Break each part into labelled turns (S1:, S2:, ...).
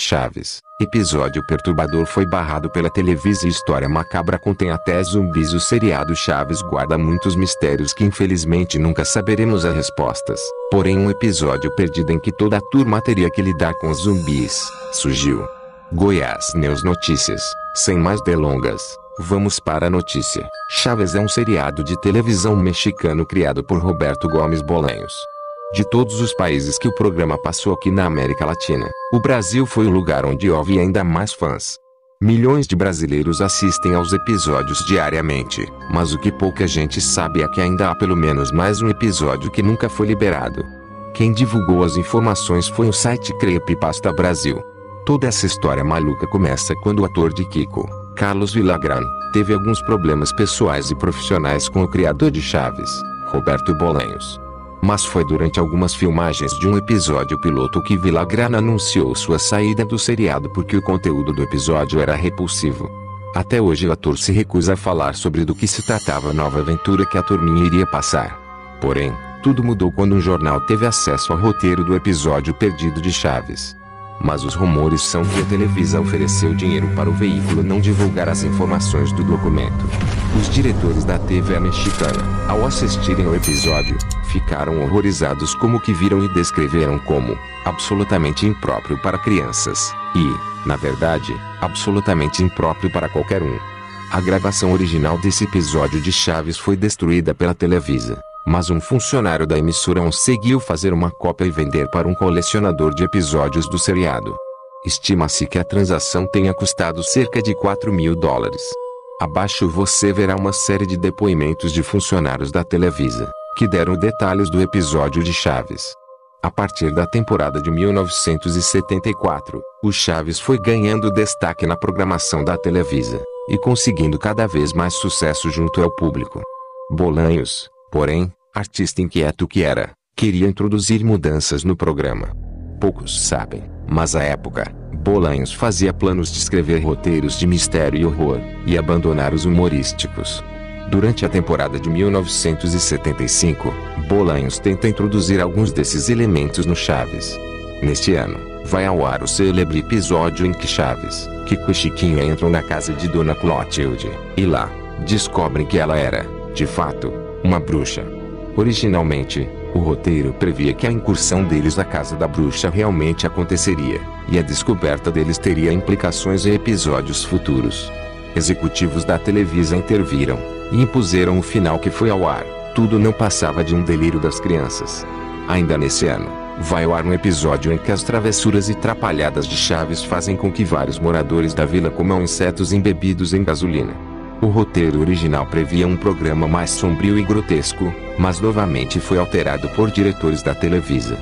S1: Chaves, episódio perturbador foi barrado pela Televisa e história macabra contém até zumbis. O seriado Chaves guarda muitos mistérios que infelizmente nunca saberemos as respostas. Porém, um episódio perdido em que toda a turma teria que lidar com os zumbis surgiu. Goiás News Notícias. Sem mais delongas, vamos para a notícia. Chaves é um seriado de televisão mexicano criado por Roberto Gomes Bolanhos. De todos os países que o programa passou aqui na América Latina, o Brasil foi o lugar onde houve ainda mais fãs. Milhões de brasileiros assistem aos episódios diariamente, mas o que pouca gente sabe é que ainda há pelo menos mais um episódio que nunca foi liberado. Quem divulgou as informações foi o site Creepypasta Brasil. Toda essa história maluca começa quando o ator de Kiko, Carlos Villagrán, teve alguns problemas pessoais e profissionais com o criador de Chaves, Roberto Bolanhos. Mas foi durante algumas filmagens de um episódio piloto que Villagrán anunciou sua saída do seriado porque o conteúdo do episódio era repulsivo. Até hoje o ator se recusa a falar sobre do que se tratava a nova aventura que a turminha iria passar. Porém, tudo mudou quando um jornal teve acesso ao roteiro do episódio perdido de Chaves. Mas os rumores são que a Televisa ofereceu dinheiro para o veículo não divulgar as informações do documento. Os diretores da TV mexicana, ao assistirem ao episódio, ficaram horrorizados com o que viram e descreveram como absolutamente impróprio para crianças e, na verdade, absolutamente impróprio para qualquer um. A gravação original desse episódio de Chaves foi destruída pela Televisa. Mas um funcionário da emissora conseguiu fazer uma cópia e vender para um colecionador de episódios do seriado. Estima-se que a transação tenha custado cerca de $4.000. Abaixo você verá uma série de depoimentos de funcionários da Televisa, que deram detalhes do episódio de Chaves. A partir da temporada de 1974, o Chaves foi ganhando destaque na programação da Televisa, e conseguindo cada vez mais sucesso junto ao público. Bolanhos, porém, artista inquieto que era, queria introduzir mudanças no programa. Poucos sabem, mas à época, Bolanhos fazia planos de escrever roteiros de mistério e horror, e abandonar os humorísticos. Durante a temporada de 1975, Bolanhos tenta introduzir alguns desses elementos no Chaves. Neste ano, vai ao ar o célebre episódio em que Chaves, Kiko e Chiquinha entram na casa de Dona Clotilde, e lá, descobrem que ela era, de fato, uma bruxa. Originalmente, o roteiro previa que a incursão deles à casa da bruxa realmente aconteceria, e a descoberta deles teria implicações em episódios futuros. Executivos da Televisa interviram, e impuseram o final que foi ao ar. Tudo não passava de um delírio das crianças. Ainda nesse ano, vai ao ar um episódio em que as travessuras e trapalhadas de Chaves fazem com que vários moradores da vila comam insetos embebidos em gasolina. O roteiro original previa um programa mais sombrio e grotesco, mas novamente foi alterado por diretores da Televisa.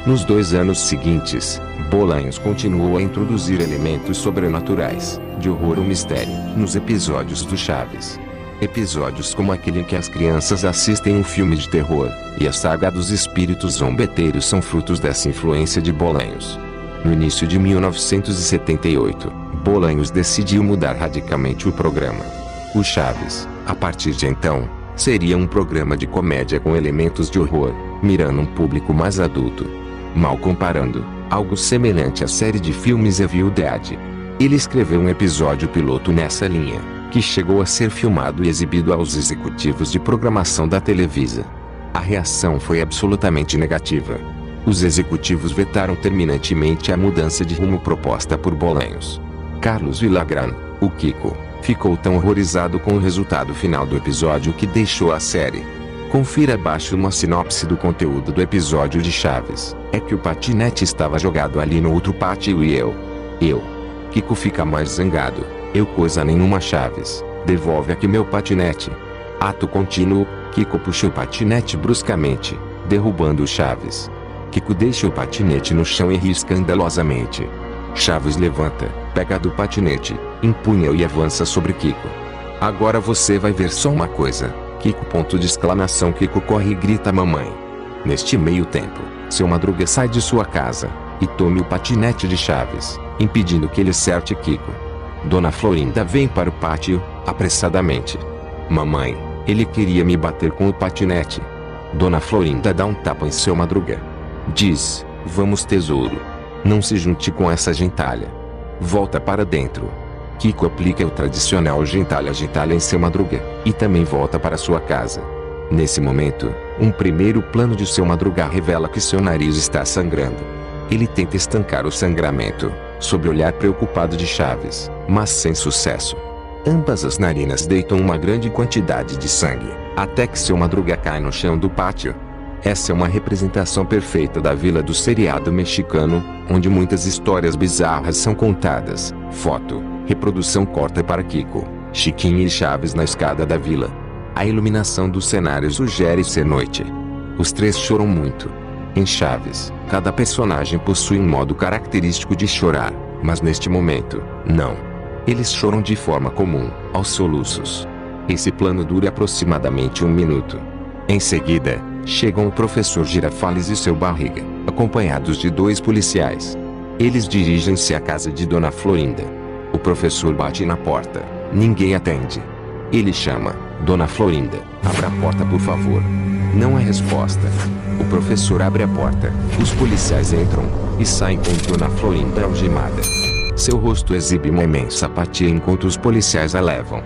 S1: Nos 2 anos seguintes, Bolanhos continuou a introduzir elementos sobrenaturais, de horror ou mistério, nos episódios do Chaves. Episódios como aquele em que as crianças assistem um filme de terror, e a saga dos espíritos zombeteiros são frutos dessa influência de Bolanhos. No início de 1978, Bolanhos decidiu mudar radicalmente o programa. O Chaves, a partir de então, seria um programa de comédia com elementos de horror, mirando um público mais adulto. Mal comparando, algo semelhante à série de filmes Evil Dead. Ele escreveu um episódio piloto nessa linha, que chegou a ser filmado e exibido aos executivos de programação da Televisa. A reação foi absolutamente negativa. Os executivos vetaram terminantemente a mudança de rumo proposta por Bolanhos. Carlos Villagrán, o Kiko, ficou tão horrorizado com o resultado final do episódio que deixou a série. Confira abaixo uma sinopse do conteúdo do episódio de Chaves. É que o patinete estava jogado ali no outro pátio e eu. Kiko fica mais zangado. Eu coisa nenhuma Chaves. Devolve aqui meu patinete. Ato contínuo, Kiko puxa o patinete bruscamente, derrubando o Chaves. Kiko deixa o patinete no chão e ri escandalosamente. Chaves levanta, pega do patinete, empunha-o e avança sobre Kiko. Agora você vai ver só uma coisa. Kiko! Kiko corre e grita a mamãe. Neste meio tempo, seu Madruga sai de sua casa, e tome o patinete de Chaves, impedindo que ele acerte Kiko. Dona Florinda vem para o pátio, apressadamente. Mamãe, ele queria me bater com o patinete. Dona Florinda dá um tapa em seu Madruga. Diz, vamos tesouro. Não se junte com essa gentalha. Volta para dentro. Kiko aplica o tradicional gentalha em seu Madruga, e também volta para sua casa. Nesse momento, um primeiro plano de seu Madruga revela que seu nariz está sangrando. Ele tenta estancar o sangramento, sob o olhar preocupado de Chaves, mas sem sucesso. Ambas as narinas deitam uma grande quantidade de sangue, até que seu Madruga cai no chão do pátio. Essa é uma representação perfeita da vila do seriado mexicano, onde muitas histórias bizarras são contadas. Foto, reprodução corta para Kiko, Chiquinha e Chaves na escada da vila. A iluminação do cenário sugere ser noite. Os três choram muito. Em Chaves, cada personagem possui um modo característico de chorar, mas neste momento, não. Eles choram de forma comum, aos soluços. Esse plano dura aproximadamente 1 minuto. Em seguida, chegam o professor Girafales e seu Barriga, acompanhados de 2 policiais. Eles dirigem-se à casa de Dona Florinda. O professor bate na porta. Ninguém atende. Ele chama: Dona Florinda, abra a porta por favor. Não há resposta. O professor abre a porta. Os policiais entram e saem com Dona Florinda algemada. Seu rosto exibe uma imensa apatia enquanto os policiais a levam.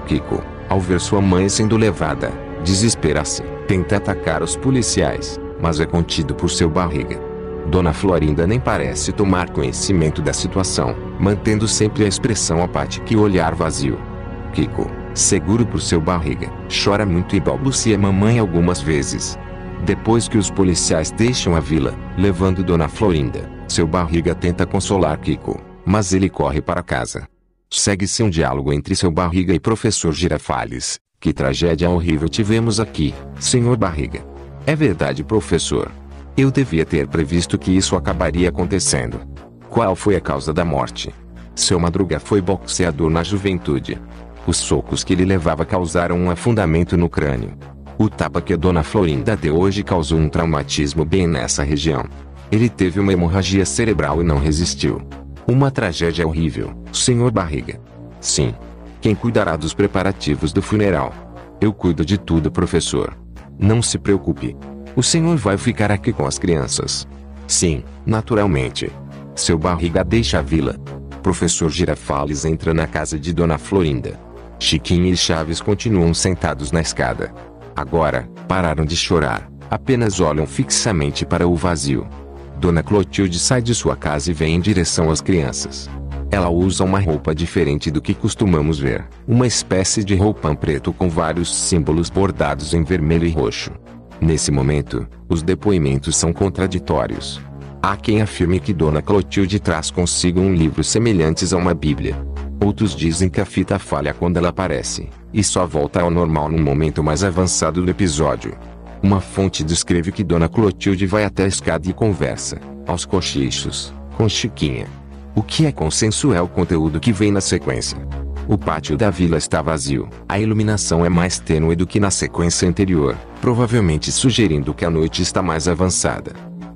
S1: Kiko, ao ver sua mãe sendo levada, desespera-se. Tenta atacar os policiais, mas é contido por seu Barriga. Dona Florinda nem parece tomar conhecimento da situação, mantendo sempre a expressão apática e o olhar vazio. Kiko, seguro por seu Barriga, chora muito e balbucia mamãe algumas vezes. Depois que os policiais deixam a vila, levando Dona Florinda, seu Barriga tenta consolar Kiko, mas ele corre para casa. Segue-se um diálogo entre seu Barriga e professor Girafales. Que tragédia horrível tivemos aqui, senhor Barriga. É verdade, professor. Eu devia ter previsto que isso acabaria acontecendo. Qual foi a causa da morte? Seu Madruga foi boxeador na juventude. Os socos que ele levava causaram um afundamento no crânio. O tapa que a Dona Florinda deu hoje causou um traumatismo bem nessa região. Ele teve uma hemorragia cerebral e não resistiu. Uma tragédia horrível, senhor Barriga. Sim. Quem cuidará dos preparativos do funeral? Eu cuido de tudo, professor. Não se preocupe. O senhor vai ficar aqui com as crianças. Sim, naturalmente. Seu Barriga deixa a vila. Professor Girafales entra na casa de Dona Florinda. Chiquinha e Chaves continuam sentados na escada. Agora, pararam de chorar, apenas olham fixamente para o vazio. Dona Clotilde sai de sua casa e vem em direção às crianças. Ela usa uma roupa diferente do que costumamos ver, uma espécie de roupão preto com vários símbolos bordados em vermelho e roxo. Nesse momento, os depoimentos são contraditórios. Há quem afirme que Dona Clotilde traz consigo um livro semelhantes a uma Bíblia. Outros dizem que a fita falha quando ela aparece, e só volta ao normal num momento mais avançado do episódio. Uma fonte descreve que Dona Clotilde vai até a escada e conversa, aos cochichos, com Chiquinha. O que é consenso é o conteúdo que vem na sequência. O pátio da vila está vazio, a iluminação é mais tênue do que na sequência anterior, provavelmente sugerindo que a noite está mais avançada.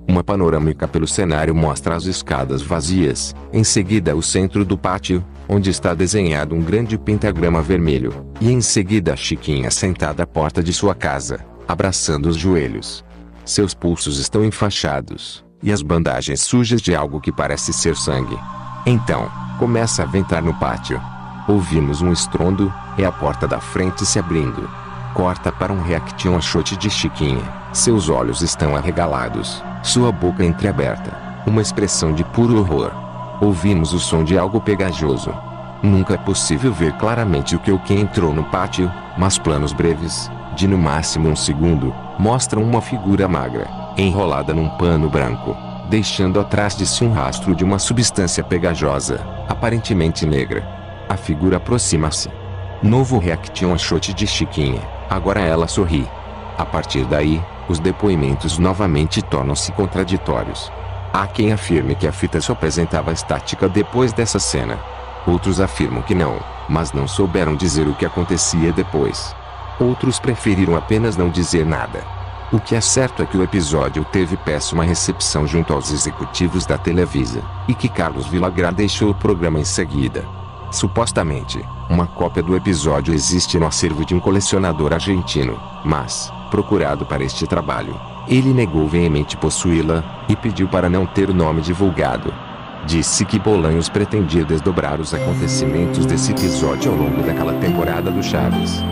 S1: Uma panorâmica pelo cenário mostra as escadas vazias, em seguida o centro do pátio, onde está desenhado um grande pentagrama vermelho, e em seguida a Chiquinha sentada à porta de sua casa, abraçando os joelhos. Seus pulsos estão enfaixados, e as bandagens sujas de algo que parece ser sangue. Então, começa a ventar no pátio. Ouvimos um estrondo, e a porta da frente se abrindo. Corta para um reaction shot de Chiquinha. Seus olhos estão arregalados, sua boca entreaberta, uma expressão de puro horror. Ouvimos o som de algo pegajoso. Nunca é possível ver claramente o que ou quem entrou no pátio, mas planos breves, de no máximo 1 segundo, mostram uma figura magra, enrolada num pano branco, deixando atrás de si um rastro de uma substância pegajosa, aparentemente negra. A figura aproxima-se. Novo reaction shot de Chiquinha, agora ela sorri. A partir daí, os depoimentos novamente tornam-se contraditórios. Há quem afirme que a fita só apresentava estática depois dessa cena. Outros afirmam que não, mas não souberam dizer o que acontecia depois. Outros preferiram apenas não dizer nada. O que é certo é que o episódio teve péssima recepção junto aos executivos da Televisa, e que Carlos Villagrán deixou o programa em seguida. Supostamente, uma cópia do episódio existe no acervo de um colecionador argentino, mas, procurado para este trabalho, Ele negou veemente possuí-la, e pediu para não ter o nome divulgado. Disse que Bolanhos pretendia desdobrar os acontecimentos desse episódio ao longo daquela temporada do Chaves.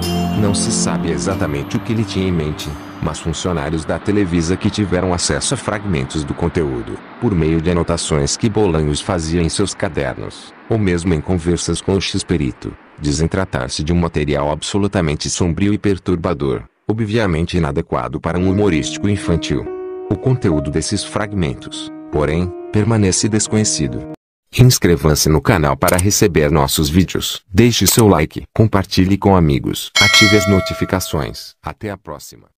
S1: Não se sabe exatamente o que ele tinha em mente, mas funcionários da Televisa que tiveram acesso a fragmentos do conteúdo, por meio de anotações que Bolanhos fazia em seus cadernos, ou mesmo em conversas com o X-Perito, dizem tratar-se de um material absolutamente sombrio e perturbador, obviamente inadequado para um humorístico infantil. O conteúdo desses fragmentos, porém, permanece desconhecido. Inscreva-se no canal para receber nossos vídeos. Deixe seu like, compartilhe com amigos, ative as notificações. Até a próxima.